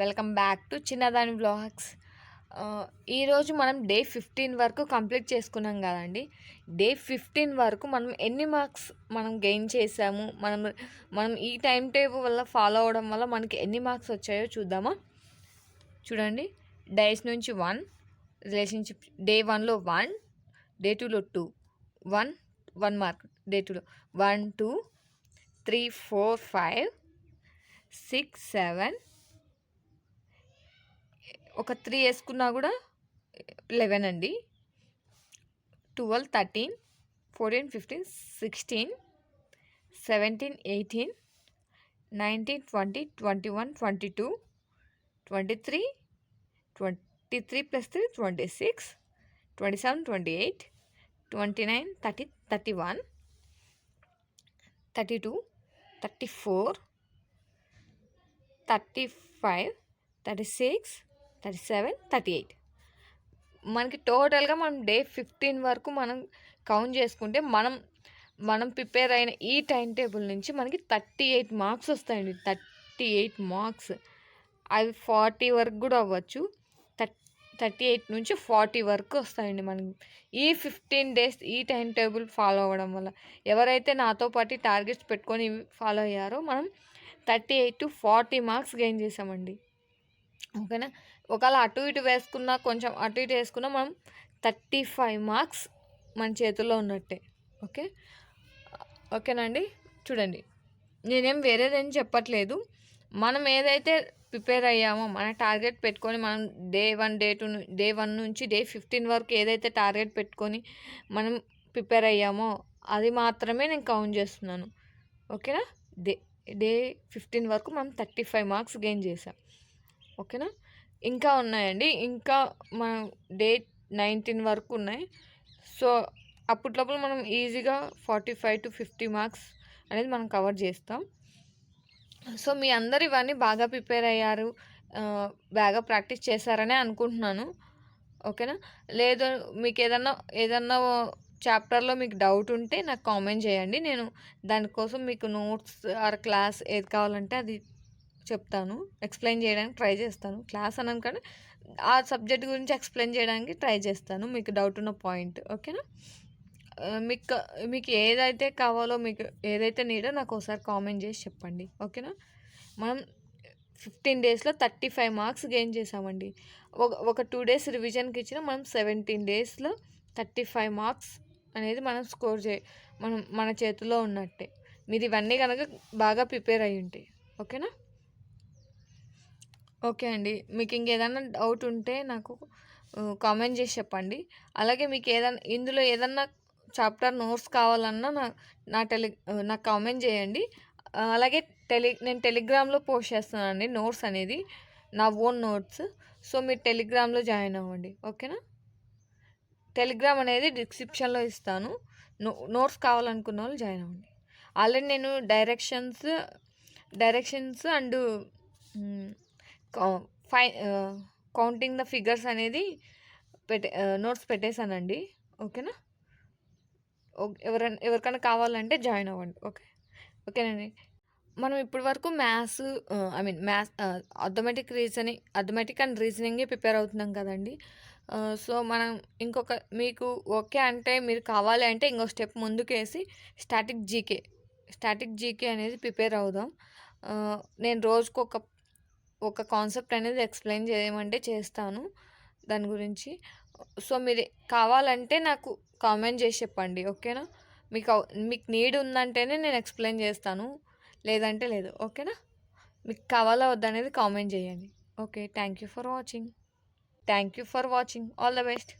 Welcome back to చిన్నదాని vlogs. ఈరోజు మనం డే 15 వరకు కంప్లీట్ చేసుకున్నాం కదండి. డే 15 వరకు మనం ఎన్ని మార్క్స్ మనం గెయిన్ చేసాము, మనం ఈ టైం టేబుల్ వల్ల ఫాలో అవడం వల్ల మనకి ఎన్ని మార్క్స్ వచ్చాయో చూద్దామా. చూడండి, డేస్ నుంచి 1 రిలేషన్షిప్. డే 1లో 1, డే 2లో 2, 1 మార్క్. డే 2లో 1 2 3 4 5 6 7, ఒక 3 వేసుకున్నా కూడా 11 అండి. 12 13 14 15 16 17 18 19 20 21 22 23 23 plus 3 26 27 28 29 30 31 32 34 35 36 37 38. మనకి టోటల్గా మనం డే 15 వరకు మనం కౌంట్ చేసుకుంటే మనం ప్రిపేర్ అయిన ఈ టైం టేబుల్ నుంచి మనకి 38 మార్క్స్ వస్తాయండి. 38 మార్క్స్. అవి 40 వరకు కూడా అవ్వచ్చు. 38 నుంచి 40 వరకు వస్తాయండి మనకి ఈ 15 డేస్ ఈ టైం టేబుల్ ఫాలో అవ్వడం వల్ల. ఎవరైతే నాతో పాటు టార్గెట్స్ పెట్టుకొని ఫాలో అయ్యారో మనం 38 to 40 మార్క్స్ గెయిన్ చేసామండి. ఓకేనా. ఒకవేళ అటు ఇటు వేసుకున్నా, కొంచెం అటు ఇటు వేసుకున్నా మనం 35 మార్క్స్ మన చేతుల్లో ఉన్నట్టే. ఓకేనండి. చూడండి, నేనేం వేరేదేం చెప్పట్లేదు. మనం ఏదైతే ప్రిపేర్ అయ్యామో, మన టార్గెట్ పెట్టుకొని మనం డే 1 నుంచి డే 15 వరకు ఏదైతే టార్గెట్ పెట్టుకొని మనం ప్రిపేర్ అయ్యామో అది మాత్రమే నేను కౌంట్ చేస్తున్నాను. ఓకేనా. డే 15 వరకు మనం 35 మార్క్స్ గెయిన్ చేసాం. ఓకేనా. ఇంకా ఉన్నాయండి, ఇంకా మనం డే 19 వరకు ఉన్నాయి. సో అప్పట్లోపల మనం ఈజీగా 45 to 50 మార్క్స్ అనేది మనం కవర్ చేస్తాం. సో మీ అందరు ఇవన్నీ బాగా ప్రిపేర్ అయ్యారు, బాగా ప్రాక్టీస్ చేశారనే అనుకుంటున్నాను. ఓకేనా. లేదు, మీకు ఏదన్నా చాప్టర్లో మీకు డౌట్ ఉంటే నాకు కామెంట్ చేయండి. నేను దానికోసం మీకు నోట్స్ ఆర్ క్లాస్ ఏది కావాలంటే అది చెప్తాను, ఎక్స్ప్లెయిన్ చేయడానికి ట్రై చేస్తాను. క్లాస్ అన్నాను కానీ ఆ సబ్జెక్ట్ గురించి ఎక్స్ప్లెయిన్ చేయడానికి ట్రై చేస్తాను, మీకు డౌట్ ఉన్న పాయింట్. ఓకేనా. మీకు ఏదైతే కావాలో, మీకు ఏదైతే నీడో నాకు ఒకసారి కామెంట్ చేసి చెప్పండి. ఓకేనా. మనం 15 డేస్లో 35 మార్క్స్ గెయిన్ చేసామండి. ఒక 2 డేస్ రివిజన్కి ఇచ్చిన మనం 17 డేస్లో 35 మార్క్స్ అనేది మనం స్కోర్ మన చేతిలో ఉన్నట్టే. మీరు ఇవన్నీ కనుక బాగా ప్రిపేర్ అయ్యి ఉంటాయి. ఓకేనా. ఓకే అండి. మీకు ఇంకేదన్నా డౌట్ ఉంటే నాకు కామెంట్ చేసి చెప్పండి. అలాగే మీకు ఇందులో ఏదన్నా చాప్టర్ నోట్స్ కావాలన్నా నాకు కామెంట్ చేయండి. అలాగే నేను టెలిగ్రామ్లో పోస్ట్ చేస్తున్నానండి నోట్స్ అనేది, నా ఓన్ నోట్స్. సో మీరు టెలిగ్రామ్లో జాయిన్ అవ్వండి. ఓకేనా. టెలిగ్రామ్ అనేది డిస్క్రిప్షన్లో ఇస్తాను. నోట్స్ కావాలనుకున్న వాళ్ళు జాయిన్ అవ్వండి. ఆల్రెడీ నేను directions and counting the figures అనేది నోట్స్ పెట్టేశానండి. ఓకేనా. ఎవరికైనా కావాలంటే జాయిన్ అవ్వండి. ఓకేనండి. మనం ఇప్పటి వరకు మ్యాథ్స్ అథమెటిక్ అండ్ రీజనింగే ప్రిపేర్ అవుతున్నాం కదండి. సో మనం మీకు ఓకే అంటే, మీరు కావాలి అంటే ఇంకో స్టెప్ ముందుకేసి స్టాటిక్ జీకే అనేది ప్రిపేర్ అవుదాం. నేను రోజుకు ఒక కాన్సెప్ట్ అనేది ఎక్స్ప్లెయిన్ చేయమంటే చేస్తాను దాని గురించి. సో మీరు కావాలంటే నాకు కామెంట్ చేసి చెప్పండి. ఓకేనా. మీకు నీడ్ ఉందంటేనే నేను ఎక్స్ప్లెయిన్ చేస్తాను, లేదంటే లేదు. ఓకేనా. మీకు కావాలా వద్దనేది కామెంట్ చేయండి. Okay. Thank you for watching. All the best.